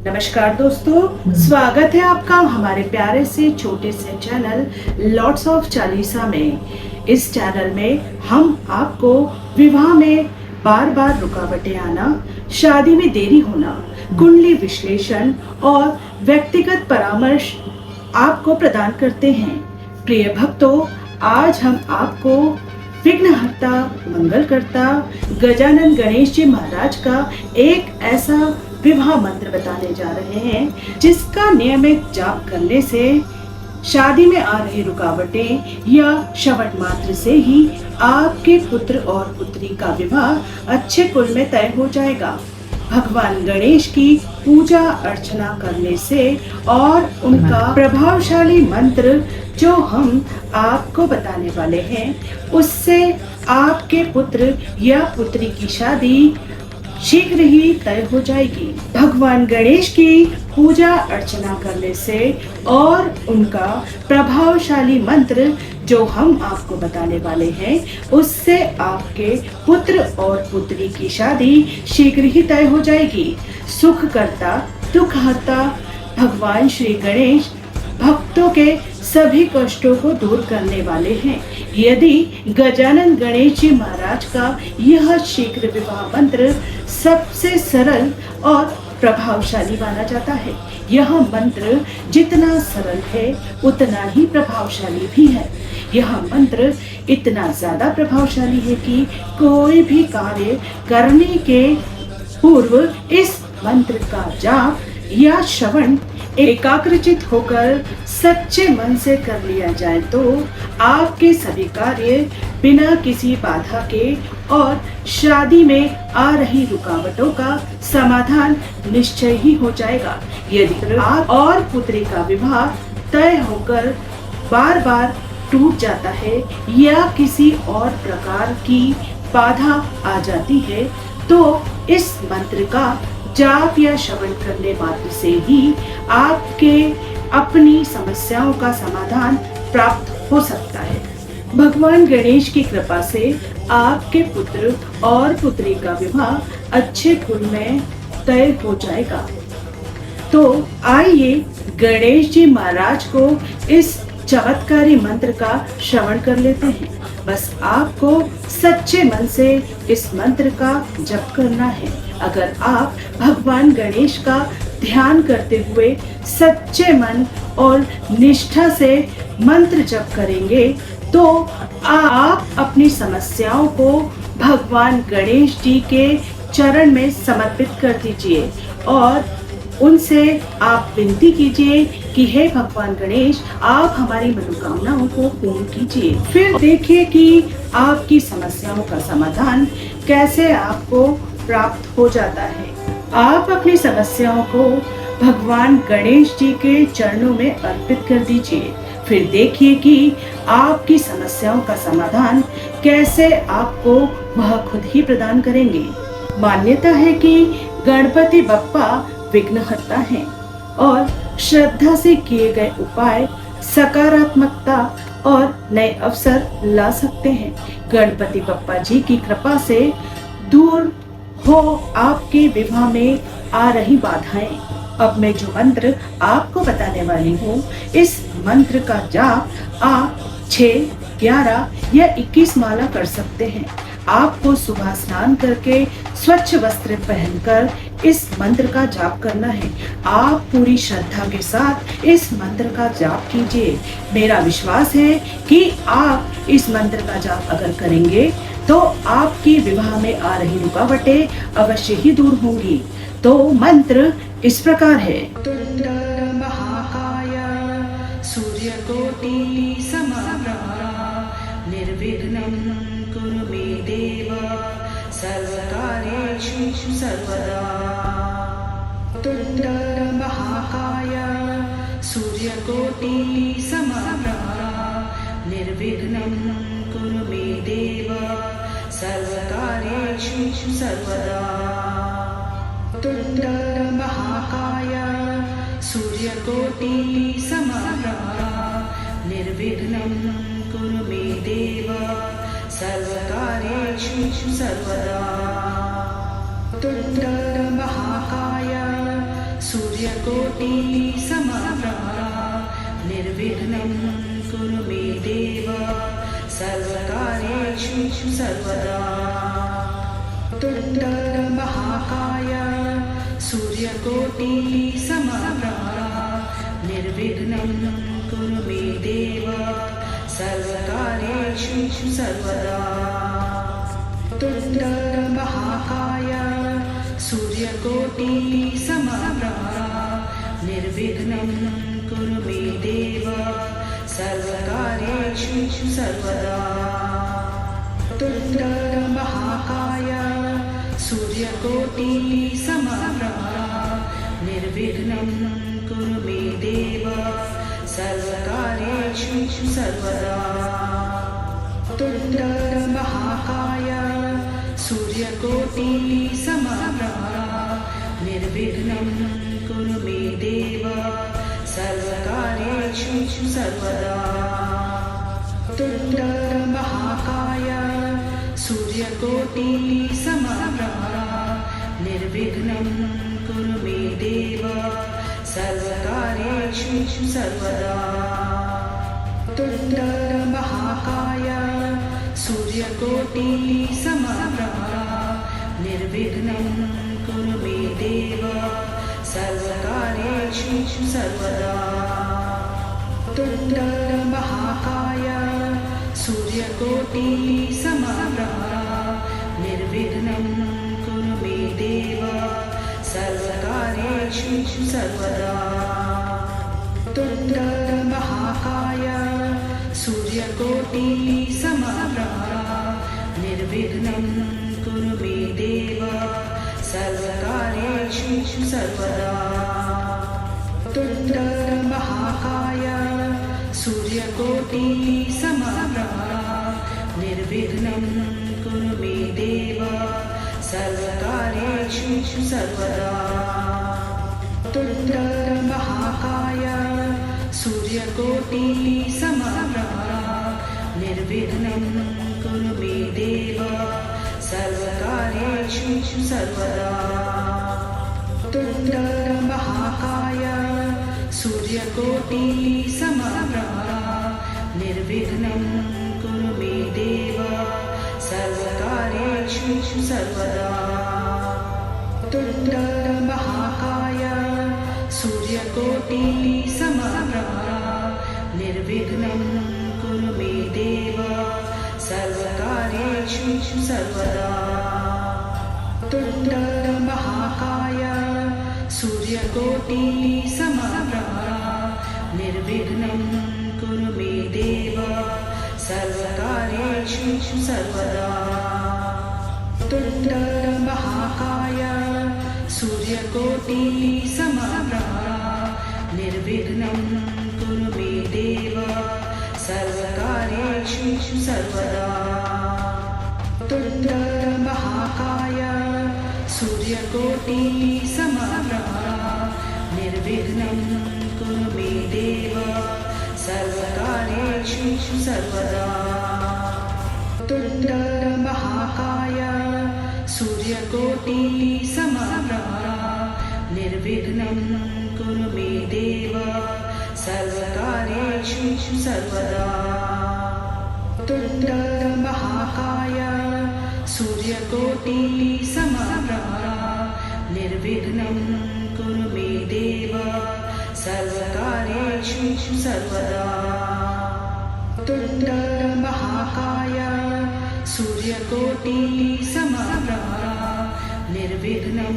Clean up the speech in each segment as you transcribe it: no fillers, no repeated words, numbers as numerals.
नमस्कार दोस्तों, स्वागत है आपका हमारे प्यारे से छोटे से चैनल लॉर्ड्स ऑफ चालीसा में। इस चैनल में हम आपको विवाह में बार बार रुकावटें आना, शादी में देरी होना, कुंडली विश्लेषण और व्यक्तिगत परामर्श आपको प्रदान करते हैं। प्रिय भक्तों, आज हम आपको विघ्नहर्ता मंगलकर्ता गजानन गणेश जी महाराज का एक ऐसा विवाह मंत्र बताने जा रहे हैं जिसका नियमित जाप करने से शादी में आ रही रुकावटें या श्रवण मात्र से ही आपके पुत्र और पुत्री का विवाह अच्छे कुल में तय हो जाएगा। भगवान गणेश की पूजा अर्चना करने से और उनका प्रभावशाली मंत्र जो हम आपको बताने वाले हैं उससे आपके पुत्र या पुत्री की शादी शीघ्र ही तय हो जाएगी। भगवान गणेश की पूजा अर्चना करने से और उनका प्रभावशाली मंत्र जो हम आपको बताने वाले हैं उससे आपके पुत्र और पुत्री की शादी शीघ्र ही तय हो जाएगी। सुख करता दुख हरता भगवान श्री गणेश भक्तों के सभी कष्टों को दूर करने वाले हैं। यदि गजानन गणेश जी महाराज का यह शीघ्र विवाह मंत्र सबसे सरल और प्रभावशाली माना जाता है। यह मंत्र जितना सरल है उतना ही प्रभावशाली भी है। यह मंत्र इतना ज्यादा प्रभावशाली है कि कोई भी कार्य करने के पूर्व इस मंत्र का जाप या श्रवण एकाग्रचित होकर सच्चे मन से कर लिया जाए तो आपके सभी कार्य बिना किसी बाधा के और शादी में आ रही रुकावटों का समाधान निश्चय ही हो जाएगा। यदि आप और पुत्री का विवाह तय होकर बार बार टूट जाता है या किसी और प्रकार की बाधा आ जाती है तो इस मंत्र का जाप या श्रवण करने मात्र से ही आपके अपनी समस्याओं का समाधान प्राप्त हो सकता है। भगवान गणेश की कृपा से आपके पुत्र और पुत्री का विवाह अच्छे कुल में तय हो जाएगा। तो आइए गणेश जी महाराज को इस चमत्कारी मंत्र का श्रवण कर लेते हैं। बस आपको सच्चे मन से इस मंत्र का जप करना है। अगर आप भगवान गणेश का ध्यान करते हुए सच्चे मन और निष्ठा से मंत्र जप करेंगे तो आप अपनी समस्याओं को भगवान गणेश जी के चरण में समर्पित कर दीजिए और उनसे आप विनती कीजिए कि हे भगवान गणेश, आप हमारी मनोकामनाओं को पूर्ण कीजिए। फिर देखिए कि आपकी समस्याओं का समाधान कैसे आपको प्राप्त हो जाता है। आप अपनी समस्याओं को भगवान गणेश जी के चरणों में अर्पित कर दीजिए। फिर देखिए कि आपकी समस्याओं का समाधान कैसे आपको वह खुद ही प्रदान करेंगे। मान्यता है कि गणपति बप्पा विघ्नहर्ता हैं और श्रद्धा से किए गए उपाय सकारात्मकता और नए अवसर ला सकते हैं। गणपति बप्पा जी की कृपा से दूर हो आपके विवाह में आ रही बाधाएं। अब मैं जो मंत्र आपको बताने वाली हूँ, इस मंत्र का जाप आप 6, 11 या 21 माला कर सकते हैं। आपको सुबह स्नान करके स्वच्छ वस्त्र पहनकर इस मंत्र का जाप करना है। आप पूरी श्रद्धा के साथ इस मंत्र का जाप कीजिए। मेरा विश्वास है कि आप इस मंत्र का जाप अगर करेंगे तो आपकी विवाह में आ रही रुकावटें अवश्य ही दूर होंगी। तो मंत्र इस प्रकार है। तुंड महाकाय सूर्यकोटि समप्रभा निर्विघ्नं कुरु मे देव सर्वकार्येषु सर्वदा। तुंड महाकाय सूर्यकोटि समप्रभा निर्विघ्नं कुरु मे देव सर्वकार्येषु सर्वदा। तुंड महाकाय सूर्यकोटि समप्रभा निर्विघ्नं कुरु मे देव सर्वकार्येषु सर्वदा। महाकाय सूर्यकोटि समप्रभा निर्विघ्नं कुरु मे देव सर्वकार्येषु सर्वदा। महाकाय सूर्यकोटि समप्रभा निर्विघ्नं कुरु मे देव सर्वकार्येषु सर्वदा। महाकाय सूर्यकोटि समप्रभा निर्विघ्नं कुरु मे देव सर्वकार्येषु सर्वदा। महाकाय सूर्यकोटि समप्रभा निर्विघ्नं कुरु मे देव सर्वकार्येषु सर्वदा। महाकाय सूर्यकोटि समप्रभा निर्विघ्नं कुरु मे देव सर्वकार्येषु सर्वदा। महाकाय सूर्यकोटि समप्रभा निर्विघ्नं कुरु मे देव सर्वकार्येषु सर्वदा। महाकाय सूर्यकोटि समप्रभा निर्विघ्नं कुरु मे देव सर्वकार्येषु सर्वदा। महाकाय सूर्यकोटि समप्रभा निर्विघ्नं कुरु मे देव सर्वकार्येषु सर्वदा। महाकाय सूर्यकोटि समप्रभा निर्विघ्नं कुरु मे देव सर्वकार्येषु सर्वदा। महाकाय सूर्यकोटि समप्रभा निर्विघ्नं कुरु मे देव सर्वकार्येषु सर्वदा। महाकाय सूर्यकोटि समप्रभा निर्विघ्नं कुरु मे देव सर्वकार्येषु सर्वदा। महाकाय सूर्यकोटि समप्रभा निर्विघ्नं कुरु मे देव सर्वकार्येषु सर्वदा। महाकाय सूर्यकोटि समप्रभा निर्विघ्नं कुरु मे देव सर्वकार्येषु सर्वदा। महाकाय सूर्यकोटि समप्रभा निर्विघ्नं कुरु मे देव सर्वकार्येषु सर्वदा। महाकाय सूर्यकोटि समप्रभा निर्विघ्नं कुरु मे देव सर्वकार्येषु सर्वदा। महाकाय सूर्यकोटि समप्रभा निर्विघ्नं कुरु मे देव सर्वकार्येषु सर्वदा। महाकाय सूर्यकोटि समप्रभा निर्विघ्नं कुरु मे देव सर्वकार्येषु सर्वदा। महाकाय सूर्यकोटि समप्रभा निर्विघ्नं कुरु मे देव सर्वकार्येषु सर्वदा। महाकाय सूर्यकोटि समप्रभा निर्विघ्नं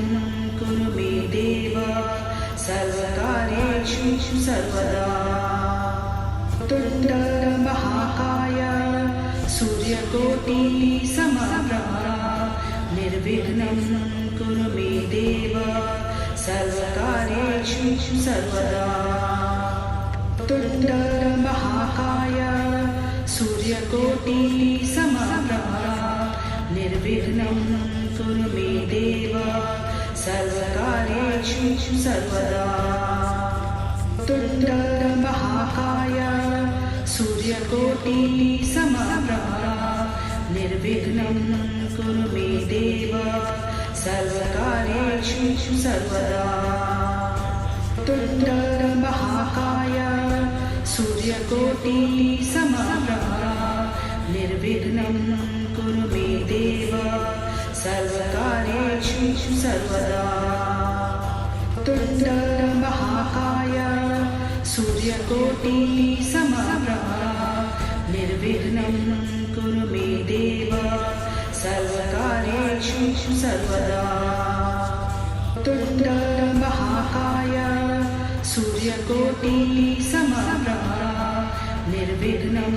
कुरु मे देव सर्वकार्येषु सर्वदा। महाकाय सूर्यकोटि समप्रभा निर्विघ्नं कुरु मे देव सर्वकार्येषु सर्वदा। महाकाय सूर्यकोटि समप्रभा निर्विघ्नं कुरु मे देव सर्वकार्येषु सर्वदा। महाकाय सूर्यकोटि समप्रभा निर्विघ्नं कुरु मे देव सर्वकार्येषु सर्वदा महाकाय सूर्यकोटिसमप्रभा निर्विघ्नं कुरु मे देव सर्वकार्येषु सर्वदा महाकाय सूर्यकोटिसमप्रभा निर्विघ्नं कुरु मे देव सर्वकार्येषु सर्वदा महाकाय सूर्यकोटिसमप्रभा निर्विघ्नं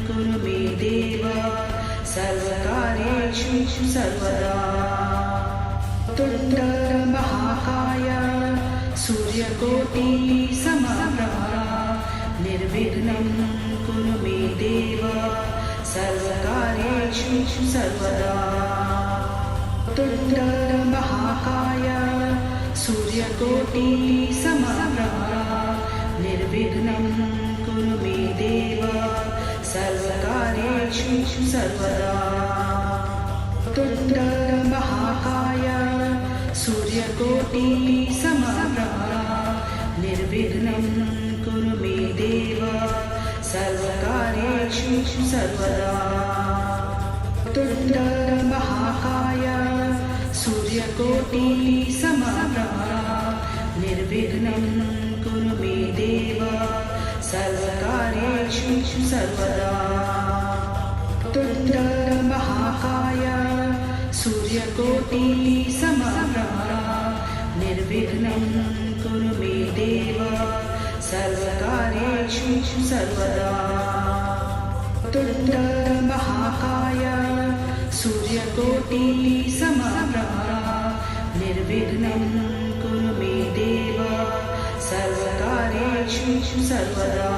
कुरु मे देव सर्वकार्येषु सर्वदा महाकाय सूर्यकोटिसमप्रभा निर्विघ्नं कुरु मे देव सर्वकार्येषु सर्वदा महाकाय सूर्यकोटिसमप्रभा निर्विघ्नं कुरु मे देव सर्वकार्येषु सर्वदा महाकाय सूर्यकोटिसमप्रभा निर्विघ्नं कुरु मे देव सर्वकार्येषु सर्वदा महाकाय सूर्यकोटिसमप्रभा निर्विघ्नं कुरु मे देव सर्वकार्येषु सर्वदा महाकाय सूर्यकोटिसमप्रभा निर्विघ्नं कुरु मे देव सर्वकार्येषु सर्वदा महाकाय सूर्यकोटिसमप्रभा निर्विघ्नं कुरु मे देव सर्वकार्येषु सर्वदा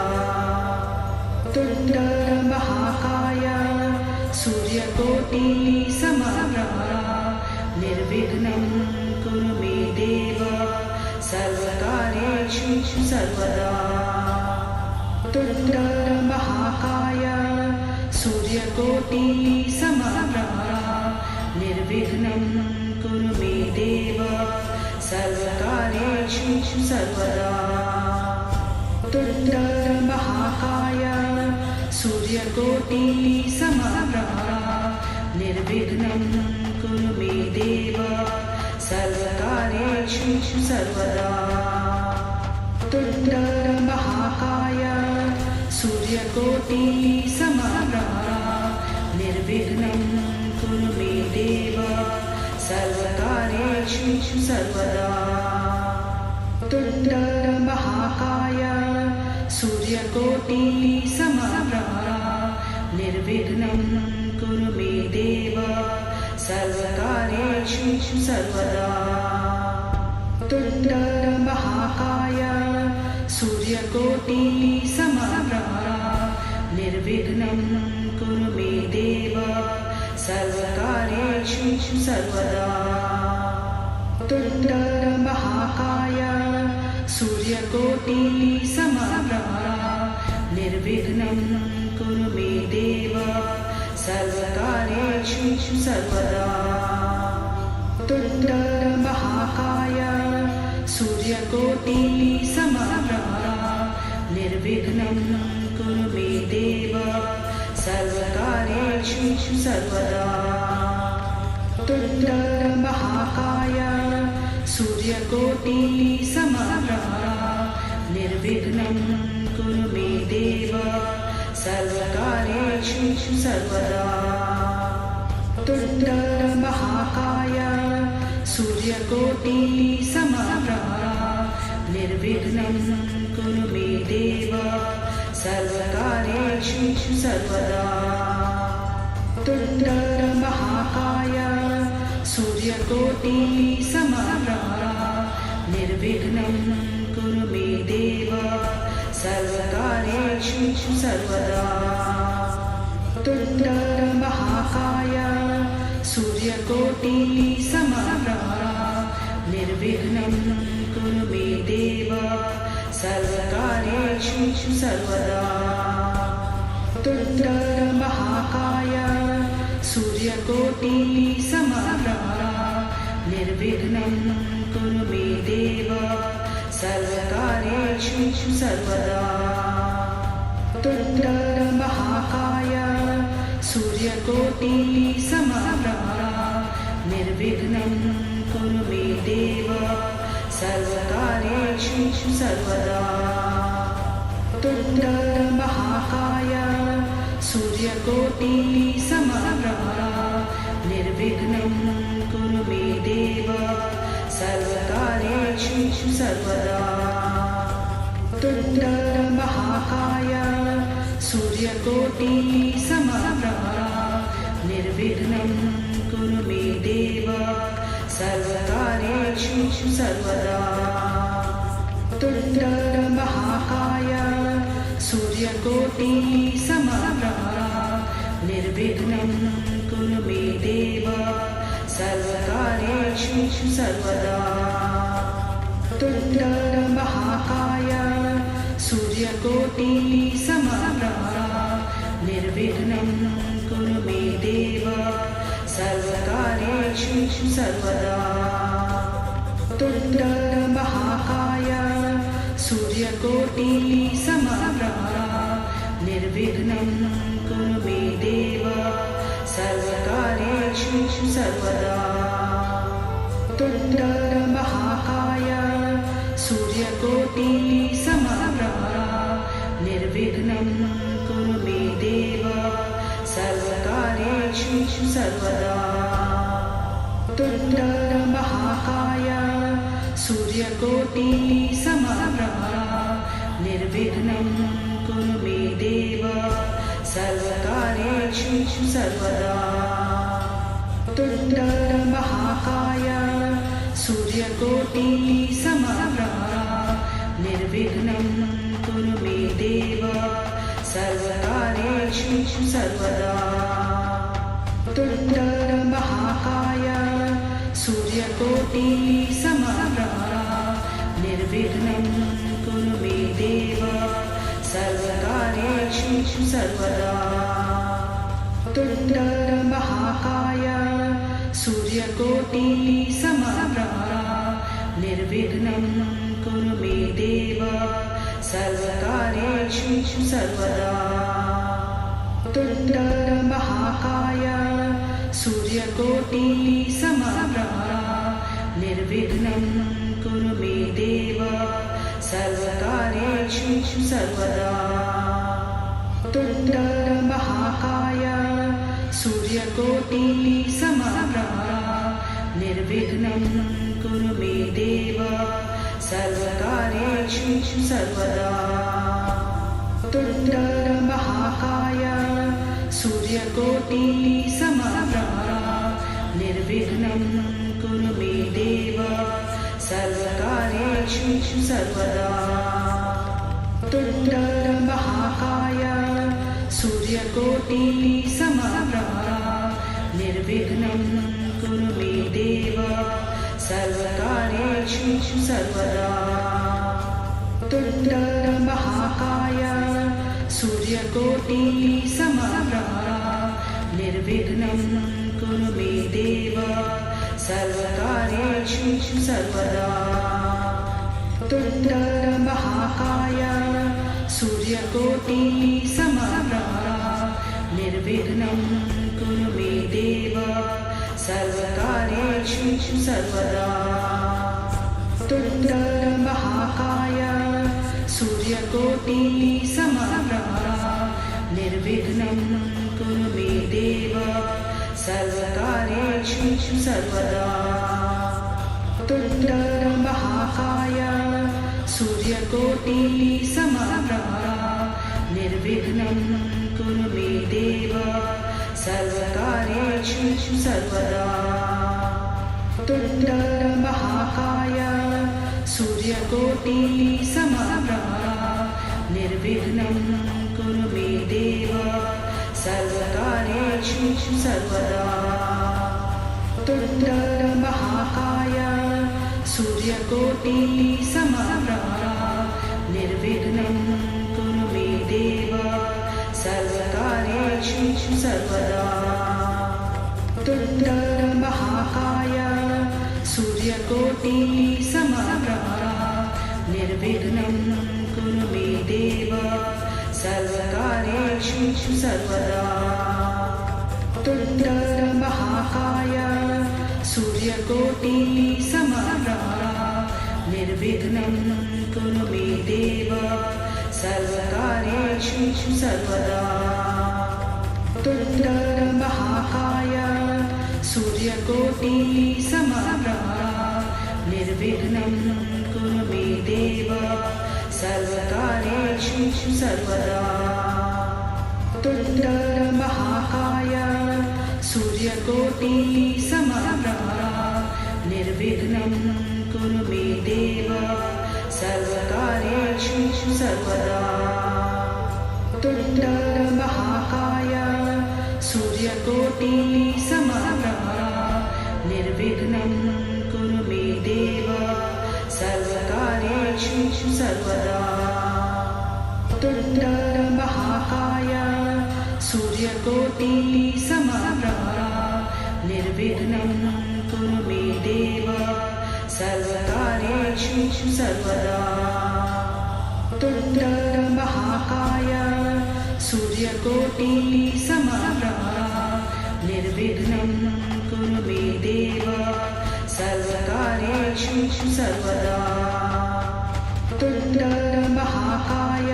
महाकाय सूर्यकोटिसमप्रभा निर्विघ्नं कुरु मे देव सर्वकार्येषु सर्वदा महाकाय सूर्यकोटिसमप्रभा निर्विघ्नं कुरु मे देव सर्वकार्येषु सर्वदा महाकाय सूर्यकोटिसमप्रभा निर्विघ्नं कुरु मे देव सर्वकार्येषु सर्वदा महाकाय सूर्यकोटिसमप्रभा निर्विघ्नं कुरु मे देव सर्वकार्येषु सर्वदा महाकाय सूर्यकोटिसमप्रभा निर्विघ्नं कुरु मे देव सर्वकार्येषु सर्वदा महाकाय सूर्यकोटिसमप्रभा निर्विघ्नं कुरु मे देव सर्वकार्येषु सर्वदा महाकाय सूर्यकोटिसमप्रभा निर्विघ्नं कुरु मे देव सर्वकार्येषु सर्वदा महाकाय सूर्यकोटिसमप्रभा निर्विघ्नं कुरु मे देव सर्वकार्येषु सर्वदा महाकाय सूर्यकोटिसमप्रभा निर्विघ्नं कुरु मे देव सर्वकार्येषु सर्वदा महाकाय सूर्यकोटिसमप्रभा निर्विघ्नं कुरु मे देव सर्वकार्येषु सर्वदा महाकाय सूर्यकोटिसमप्रभा निर्विघ्नं कुरु मे देव सर्वकार्येषु सर्वदा महाकाय सूर्यकोटिसमप्रभा निर्विघ्नं कुरु मे देव सर्वकार्येषु सर्वदा महाकाय सूर्यकोटिसमप्रभा निर्विघ्नं कुरु मे देव सर्वकार्येषु सर्वदा। तुण्डमहाकाय सूर्यकोटिसमप्रभा निर्विघ्नं कुरु मे देव सर्वकार्येषु सर्वदा। तुण्डमहाकाय सूर्यकोटिसमप्रभा निर्विघ्नं कुरु मे देव सर्वकार्येषु सर्वदा। तुण्डमहाकाय सूर्यकोटिसमप्रभा निर्विघ्नं कुरु मे देव सर्वकार्येषु सर्वदा। तुण्डमहाकाय सूर्यकोटिसमप्रभा निर्विघ्नं कुरु मे देव सर्वकार्येषु सर्वदा। तुण्डमहाकाय सूर्यकोटिसमप्रभा निर्विघ्नं कुरु मे देव सर्वकार्येषु सर्वदा। तुण्डमहाकाय सूर्यकोटिसमप्रभा निर्विघ्नं कुरु मे देव सर्वकार्येषु सर्वदा। तुण्डमहाकाय सूर्यकोटिसमप्रभा निर्विघ्नं कुरु मे देव सर्वकार्येषु सर्वदा। तुण्डमहाकाय सूर्यकोटिसमप्रभा निर्विघ्नं कुरु मे देव सर्वकार्येषु सर्वदा। तुण्डमहाकाय सूर्यकोटिसमप्रभा निर्विघ्नं कुरु मे देव सर्वकार्येषु सर्वदा। तुण्डमहाकाय सूर्यकोटिसमप्रभा निर्विघ्नं कुरु मे देव सर्वकार्येषु सर्वदा। तुण्डमहाकाय सूर्यकोटिसमप्रभा निर्विघ्नं कुरु मे देव सर्वकार्येषु सर्वदा। तुण्डमहाकाय सूर्यकोटिसमप्रभा निर्विघ्नं कुरु मे देव सर्वकार्येषु सर्वदा। तुण्डमहाकाय सूर्यकोटिसमप्रभा निर्विघ्नं कुरु मे देव सर्वकार्येषु सर्वदा। तुण्डमहाकाय सूर्यकोटिसमप्रभा निर्विघ्नं कुरु मे देव सर्वकार्येषु सर्वदा। तुण्डमहाकाय सूर्यकोटिसमप्रभा निर्विघ्नं कुरु मे देव सर्वकार्येषु सर्वदा। तुण्डमहाकाय सूर्यकोटिसमप्रभा निर्विघ्नं कुरु मे देव सर्वकार्येषु सर्वदा। तुण्डमहाकाय सूर्यकोटिसमप्रभा निर्विघ्नं कुरु मे देव सर्वकार्येषु सर्वदा। तुण्डमहाकाय सूर्यकोटिसमप्रभा निर्विघ्नं कुरु मे देव सर्वकार्येषु सर्वदा। तुण्डमहाकाय सूर्यकोटिसमप्रभा निर्विघ्नं कुरु मे देव सर्वकार्येषु सर्वदा। तुण्डमहाकाय सूर्यकोटिसमप्रभा निर्विघ्नं कुरु मे देव सर्वकार्येषु सर्वदा। तुण्डमहाकाय सूर्यकोटिसमप्रभा निर्विघ्नं कुरु मे देव सर्वकार्येषु सर्वदा। तुण्डमहाकाय सूर्यकोटिसमप्रभा निर्विघ्नं कुरु मे देव सर्वकार्येषु सर्वदा। तुण्डमहाकाय सूर्यकोटिसमप्रभा निर्विघ्नं कुरु मे देव सर्वकार्येषु सर्वदा। तुण्डमहाकाय सूर्यकोटिसमप्रभा निर्विघ्नं कुरु मे देव सर्वकार्येषु सर्वदा। तुण्डमहाकाय सूर्यकोटिसमप्रभा निर्विघ्नं कुरु मे देव सर्वकार्येषु सर्वदा। तुण्डमहाकाय सूर्यकोटिसमप्रभा निर्विघ्नं कुरु मे देव सर्वकार्येषु सर्वदा। तुण्डमहाकाय सूर्यकोटिसमप्रभा निर्विघ्नं कुरु मे देव सर्वकार्येषु सर्वदा। तुण्डमहाकाय सूर्यकोटिसमप्रभा निर्विघ्नं कुरु मे देव सर्वकार्येषु सर्वदा। तुण्डमहाकाय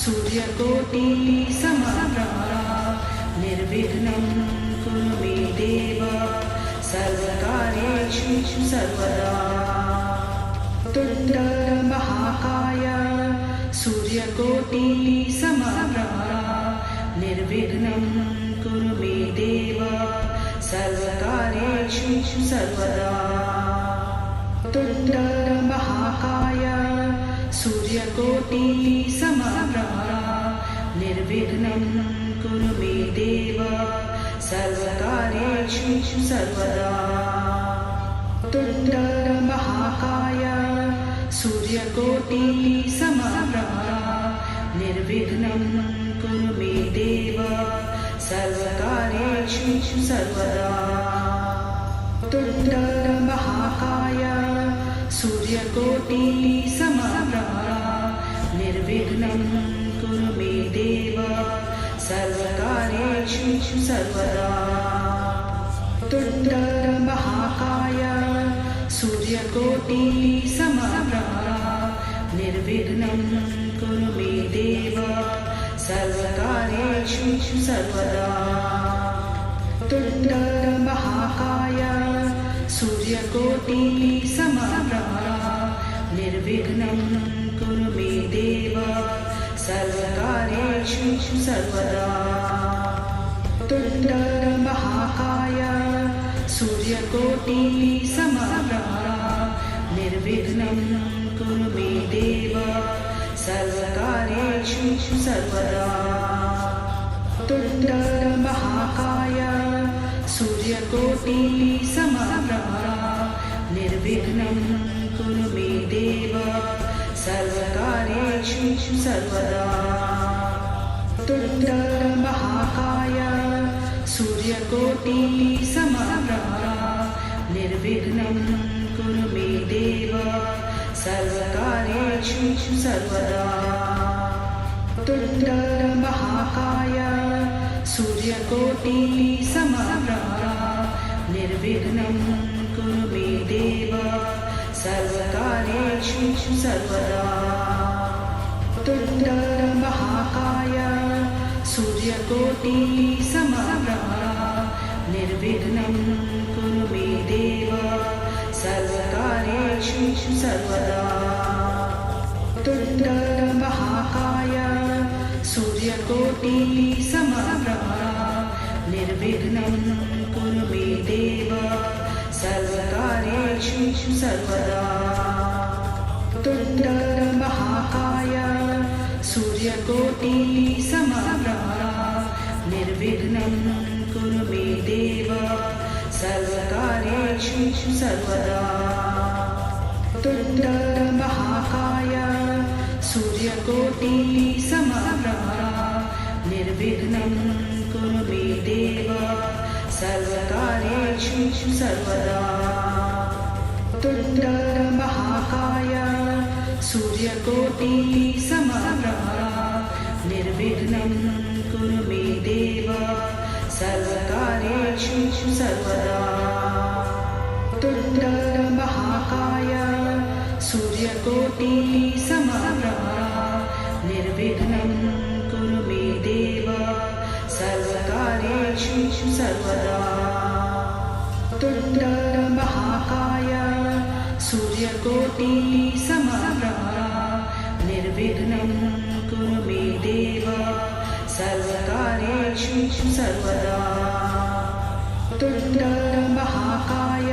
सूर्यकोटिसमप्रभा निर्विघ्नं कुरु मे देव सर्वकार्येषु सर्वदा। तुण्डमहाकाय सूर्यकोटिसमप्रभा निर्विघ्नं कुरु मे देव सर्वकार्येषु सर्वदा। तुण्डमहाकाय सूर्यकोटिसमप्रभा निर्विघ्नं कुरु मे देव सर्वकार्येषु सर्वदा। तुण्डमहाकाय सूर्यकोटिसमप्रभा निर्विघ्नं कुरु मे देव सर्वकार्येषु सर्वदा। तुण्डमहाकाय सूर्यकोटिसमप्रभा निर्विघ्नं कुरु मे देव सर्वकार्येषु सर्वदा। तुण्डमहाकाय सूर्यकोटिसमप्रभा निर्विघ्नं कुरु मे देव सर्वकार्येषु सर्वदा। तुण्डमहाकाय सूर्यकोटिसमप्रभा निर्विघ्नं कुरु मे देव सर्वकार्येषु सर्वदा। तुण्डमहाकाय सूर्यकोटिसमप्रभा निर्विघ्नं कुरु मे देव सर्वकार्येषु सर्वदा। तुण्डमहाकाय सूर्यकोटिसमप्रभा निर्विघ्नं कुरु मे देव सर्वकार्येषु सर्वदा। तुण्डमहाकाय सूर्यकोटिसमप्रभा निर्विघ्नं कुरु मे देव सर्वकार्येषु सर्वदा। तुण्डमहाकाय सूर्यकोटिसमप्रभा निर्विघ्नं कुरु मे देव सर्वकार्येषु सर्वदा। तुण्डमहाकाय सूर्यकोटिसमप्रभा निर्विघ्नं कुरु मे देव सर्वकार्येषु सर्वदा। तुण्डमहाकाय सूर्यकोटिसमप्रभा निर्विघ्नं कुरु मे देव सर्वकार्येषु सर्वदा। तुण्डमहाकाय सूर्यकोटिसमप्रभा निर्विघ्नं कुरु मे देव सर्वकार्येषु सर्वदा। तुण्डमहाकाय सूर्यकोटिसमप्रभा निर्विघ्नं कुरु मे देव सर्वकार्येषु सर्वदा। महाकाय सूर्यकोटि समप्रभा निर्विघ्नं कुरु मे देव सर्वकार्येषु सर्वदा। महाकाय सूर्यकोटि समप्रभा निर्विघ्नं कुरु मे देव सर्वकार्येषु सर्वदा। महाकाय सूर्यकोटि समप्रभा निर्विघ्नं कुरु मे देव सर्वकार्येषु सर्वदा। महाकाय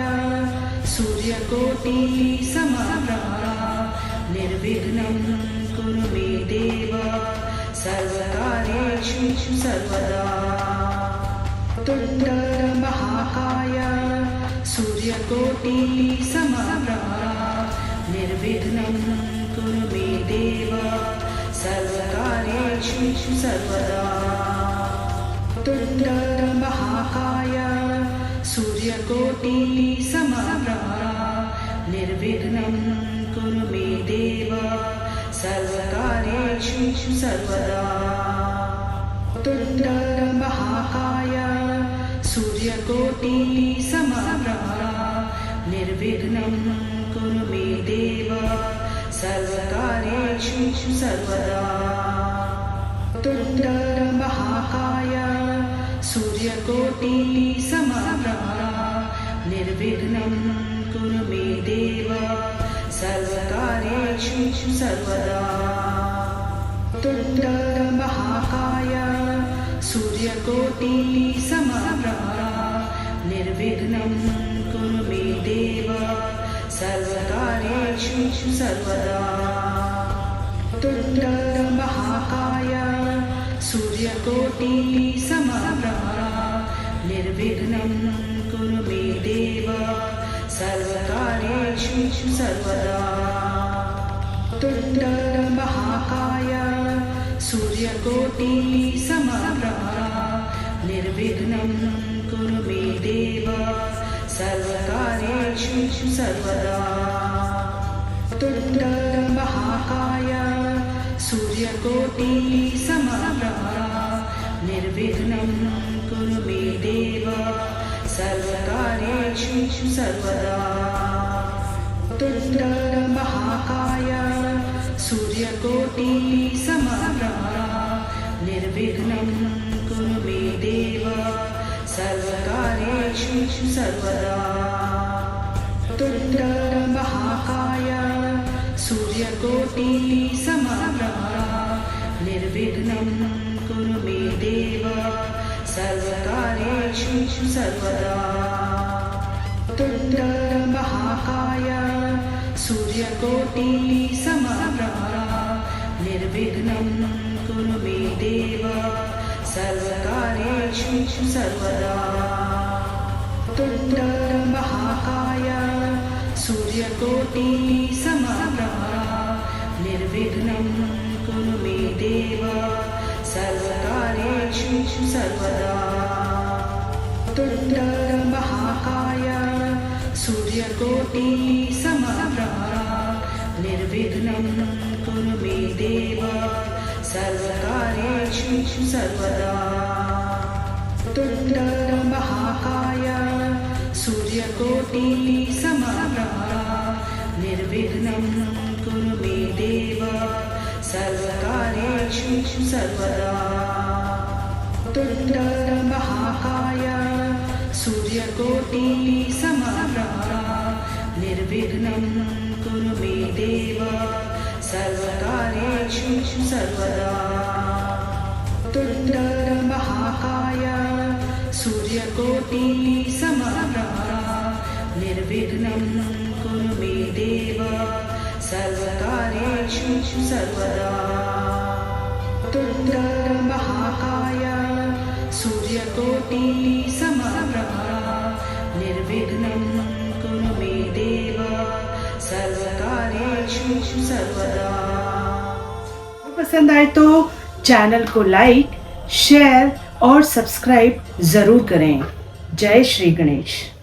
सूर्यकोटि समप्रभा निर्विघ्नं कुरु मे देव सर्वकार्येषु सर्वदा। महाकाय सूर्यकोटि समप्रभा निर्विघ्नं कुरु मे देव सर्वकार्येषु सर्वदा। महाकाय सूर्यकोटि समप्रभा निर्विघ्नं कुरु मे देव सर्वकार्येषु सर्वदा। महाकाय सूर्यकोटि समप्रभा निर्विघ्नं कुरु मे देव सर्वकार्येषु सर्वदा। महाकाय सूर्यकोटि समप्रभा निर्विघ्नं कुरु मे देव सर्वकार्येषु सर्वदा। महाकाय सूर्यकोटि समप्रभा निर्विघ्नं कुरु मे देव सर्वकार्येषु सर्वदा। महाकाय सूर्यकोटि समप्रभा निर्विघ्नं कुरु मे देव सर्वकार्येषु सर्वदा। महाकाय सूर्यकोटि समप्रभा निर्विघ्नं कुरु मे देव सर्वकार्येषु सर्वदा। महाकाय सूर्यकोटि समप्रभा निर्विघ्नं कुरु मे देव सर्वकार्येषु सर्वदा। महाकाय सूर्यकोटि समप्रभा निर्विघ्नं कुरु मे देव सर्वकार्येषु सर्वदा। महाकाय सूर्यकोटि समप्रभा निर्विघ्नं कुरु मे देव सर्वकार्येषु सर्वदा। महाकाय सूर्यकोटि समप्रभा निर्विघ्नं कुरु मे देव सर्वकार्येषु सर्वदा। महाकाय सूर्यकोटि समप्रभा निर्विघ्नं कुरु मे देव सर्वकार्येषु सर्वदा। महाकाय सूर्यकोटि समप्रभा निर्विघ्नं कुरु मे देव सर्वकार्येषु सर्वदा। महाकाय सूर्यकोटि समप्रभा निर्विघ्नं कुरु मे देव सर्वकार्येषु सर्वदा। महाकाय सूर्यकोटि समप्रभा निर्विघ्नं कुरु मे देव सर्वकार्येषु सर्वदा। महाकाय सूर्यकोटि समप्रभा निर्विघ्नं कुरु मे देव सर्वकार्येषु सर्वदा। महाकाय सूर्यकोटि समप्रभा निर्विघ्नं कुरु मे देव सर्वकार्येषु सर्वदा। पसंद आए तो चैनल को लाइक, शेयर और सब्सक्राइब जरूर करें। जय श्री गणेश।